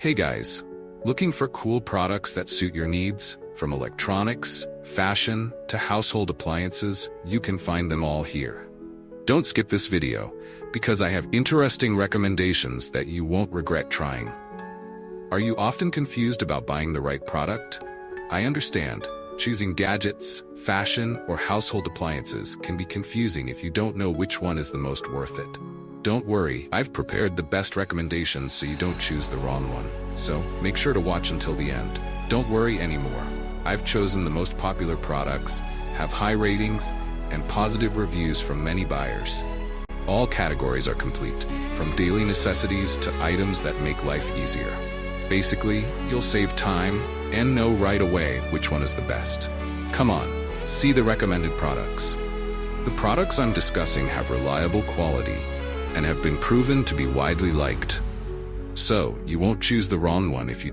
Hey guys, looking for cool products that suit your needs? From electronics, fashion, to household appliances, you can find them all here. Don't skip this video, because I have interesting recommendations that you won't regret trying. Are you often confused about buying the right product? I understand. Choosing gadgets, fashion, or household appliances can be confusing if you don't know which one is the most worth it. Don't worry, I've prepared the best recommendations so you don't choose the wrong one. So, make sure to watch until the end. Don't worry anymore. I've chosen the most popular products, have high ratings, and positive reviews from many buyers. All categories are complete, from daily necessities to items that make life easier. Basically, you'll save time and know right away which one is the best. Come on, see the recommended products. The products I'm discussing have reliable quality and have been proven to be widely liked. So, you won't choose the wrong one if you